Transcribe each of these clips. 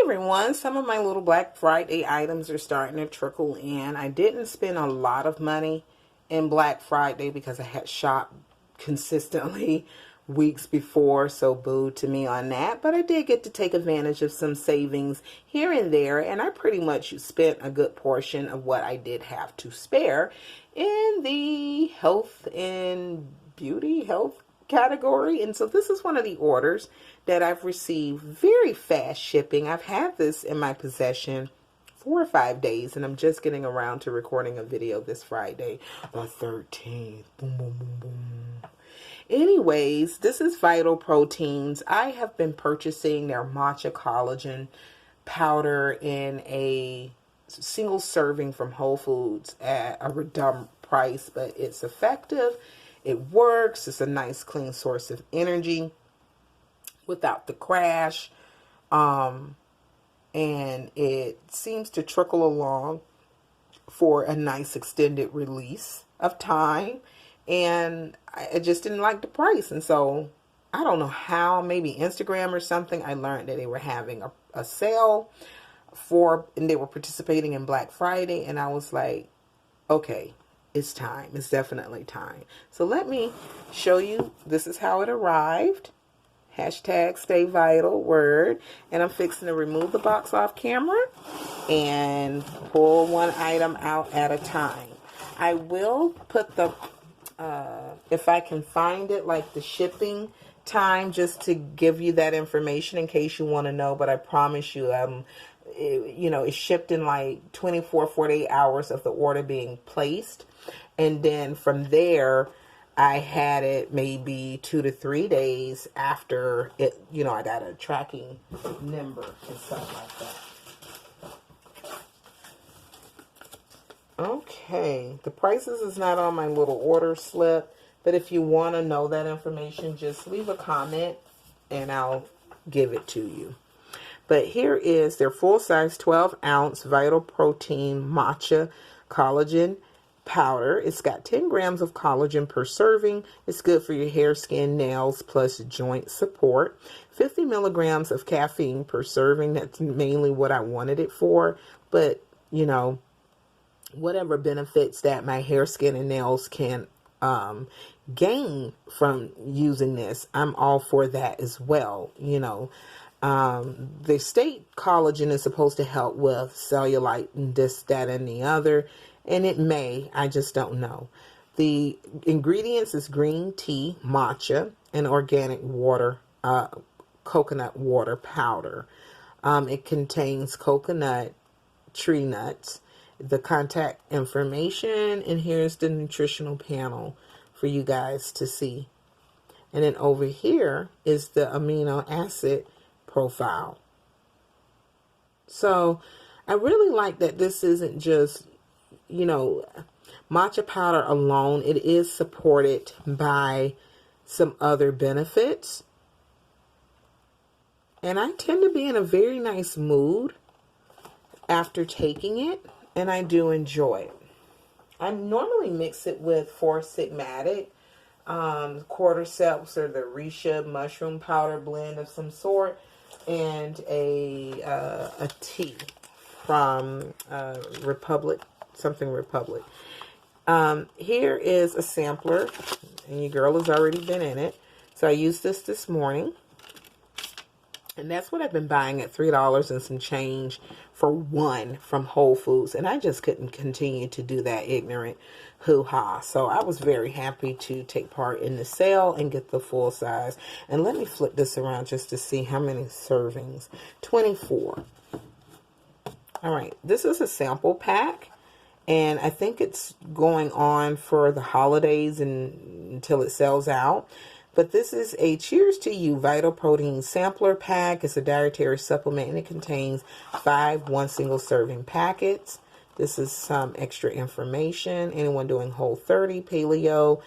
everyone, some of my little Black Friday items are starting to trickle in. I didn't spend a lot of money in Black Friday because I had shopped consistently weeks before, so boo to me on that. But I did get to take advantage of some savings here and there, and I pretty much spent a good portion of what I did have to spare in the health and beauty health category. And so this is one of the orders that I've received very fast shipping. I've had this in my possession 4 or 5 days, and I'm just getting around to recording a video this Friday, the 13th. Boom, boom, boom, boom. Anyways, this is Vital Proteins. I have been purchasing their matcha collagen powder in a single serving from Whole Foods at a reduced price, but it's effective. It works. It's a nice, clean source of energy without the crash. And it seems to trickle along for a nice extended release of time. And I just didn't like the price. And so I don't know how, maybe Instagram or something, I learned that they were having a sale and they were participating in Black Friday. And I was like, okay, it's time. It's definitely time. So let me show you. This is how it arrived. Hashtag stay vital word. And I'm fixing to remove the box off camera and pull one item out at a time. I will put the, if I can find it, like the shipping time, just to give you that information in case you want to know. But I promise you, it's shipped in like 24, 48 hours of the order being placed. And then from there, I had it maybe 2 to 3 days after it, I got a tracking number and stuff like that. Okay, the prices is not on my little order slip, but if you want to know that information, just leave a comment and I'll give it to you. But here is their full-size 12-ounce Vital Protein Matcha Collagen Powder. It's got 10 grams of collagen per serving. It's good for your hair, skin, nails, plus joint support. 50 milligrams of caffeine per serving. That's mainly what I wanted it for. But, whatever benefits that my hair, skin, and nails can gain from using this, I'm all for that as well. The state collagen is supposed to help with cellulite and this, that, and the other. And it may, I just don't know. The ingredients is green tea, matcha, and organic water, coconut water powder. It contains coconut, tree nuts, the contact information, and here's the nutritional panel for you guys to see. And then over here is the amino acid profile. So I really like that this isn't just matcha powder alone. It is supported by some other benefits. And I tend to be in a very nice mood after taking it, and I do enjoy it. I normally mix it with 4-Sigmatic, cordyceps or the Risha mushroom powder blend of some sort, and a tea from Republic. Here is a sampler, and your girl has already been in it. So I used this morning, and that's what I've been buying at $3 and some change for one from Whole Foods. And I just couldn't continue to do that ignorant hoo-ha. So I was very happy to take part in the sale and get the full size. And let me flip this around just to see how many servings. 24. All right, this is a sample pack. And I think it's going on for the holidays and until it sells out. But this is a Cheers to You Vital Protein Sampler Pack. It's a dietary supplement, and it contains 5 single serving packets. This is some extra information. Anyone doing Whole30, Paleo,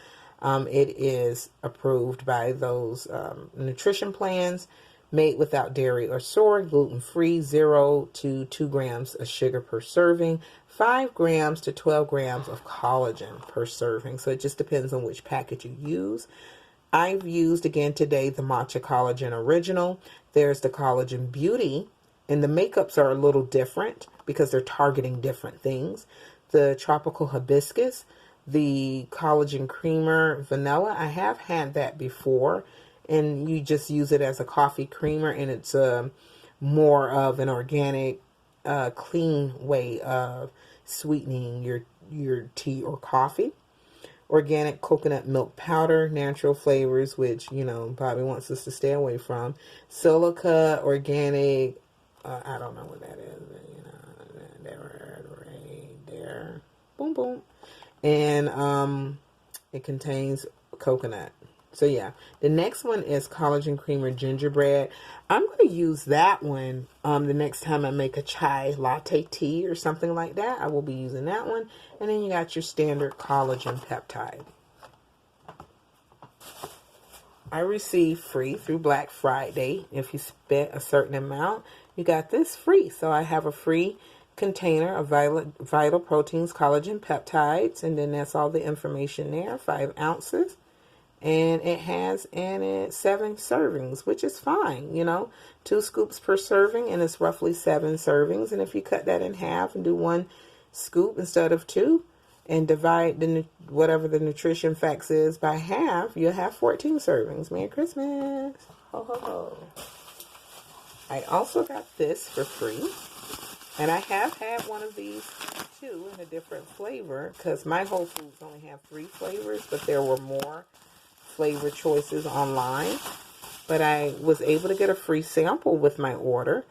it is approved by those nutrition plans. Made without dairy or soy, gluten-free, 0 to 2 grams of sugar per serving, 5 grams to 12 grams of collagen per serving. So it just depends on which package you use. I've used, again today, the Matcha Collagen Original. There's the Collagen Beauty and the makeups are a little different because they're targeting different things. The tropical hibiscus, the collagen creamer vanilla, I have had that before, and you just use it as a coffee creamer, and it's more of an organic, clean way of sweetening your tea or coffee. Organic coconut milk powder, natural flavors, which, you know, Bobby wants us to stay away from. Silica, organic, I don't know what that is, but, you know, there, right there. Boom, boom. And it contains coconut. So yeah, the next one is collagen creamer gingerbread. I'm going to use that one the next time I make a chai latte tea or something like that. I will be using that one. And then you got your standard collagen peptide. I received free through Black Friday. If you spent a certain amount, you got this free. So I have a free container of Vital Proteins collagen peptides, and then that's all the information there, 5 ounces. And it has in it 7 servings, which is fine, you know, 2 scoops per serving, and it's roughly 7 servings. And if you cut that in half and do 1 scoop instead of 2, and divide whatever the nutrition facts is by half, you'll have 14 servings. Merry Christmas! Ho ho ho! I also got this for free, and I have had one of these too in a different flavor, because my Whole Foods only have 3 flavors, but there were more flavor choices online. But I was able to get a free sample with my order,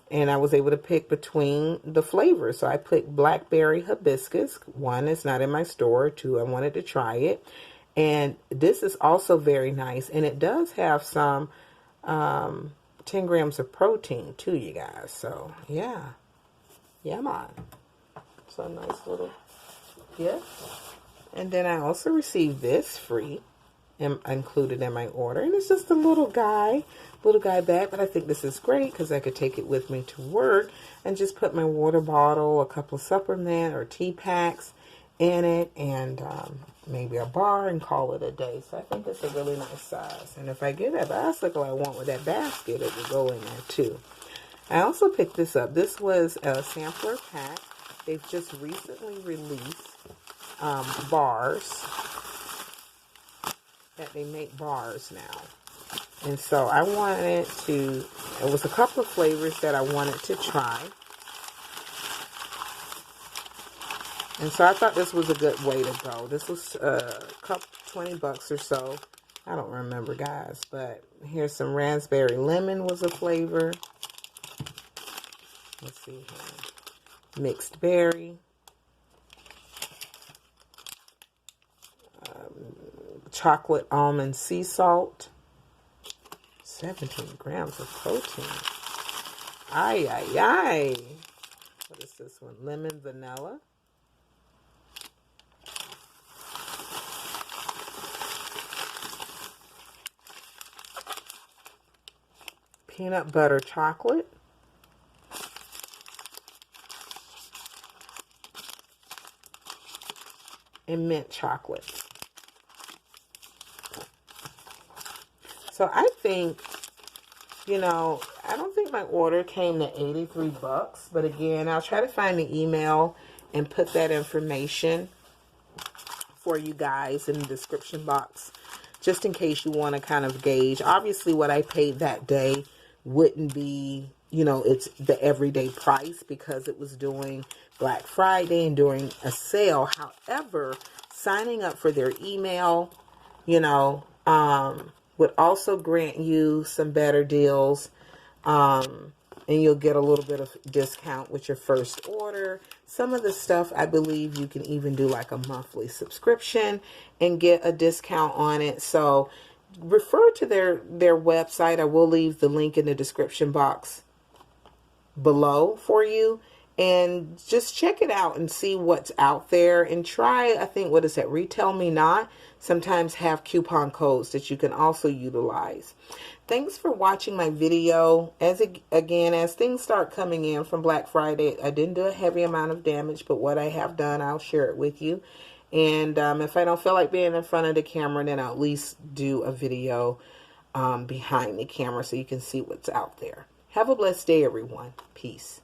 and I was able to pick between the flavors. So I picked blackberry hibiscus. 1, it's not in my store. 2, I wanted to try it. And this is also very nice, and it does have some 10 grams of protein too, you guys. So yeah, man. So nice little gift. And then I also received this free, included in my order, and it's just a little guy bag. But I think this is great because I could take it with me to work and just put my water bottle, a couple of supplement or tea packs in it, and maybe a bar, and call it a day. So I think it's a really nice size. And if I get that bicycle I want with that basket, it will go in there too. I also picked this up. This was a sampler pack. They've just recently released bars. That they make bars now. And so I wanted to, it was a couple of flavors that I wanted to try. And so I thought this was a good way to go. This was a couple, $20 or so. I don't remember, guys, but here's some raspberry lemon was a flavor. Let's see here. Mixed berry. Chocolate almond sea salt. 17 grams of protein. Ay, ay, ay. What is this one? Lemon vanilla. Peanut butter chocolate. And mint chocolate. So I think, you know, I don't think my order came to $83, but again, I'll try to find the email and put that information for you guys in the description box, just in case you want to kind of gauge. Obviously, what I paid that day wouldn't be, you know, it's the everyday price because it was doing Black Friday and during a sale. However, signing up for their email, you know, would also grant you some better deals, and you'll get a little bit of discount with your first order. Some of the stuff, I believe you can even do like a monthly subscription and get a discount on it. So refer to their website. I will leave the link in the description box below for you, and just check it out and see what's out there, and try, I think, what is that, Retail Me Not, sometimes have coupon codes that you can also utilize. Thanks for watching my video. As things start coming in from Black Friday, I didn't do a heavy amount of damage, but what I have done, I'll share it with you. And if I don't feel like being in front of the camera, then I'll at least do a video behind the camera so you can see what's out there. Have a blessed day, everyone. Peace.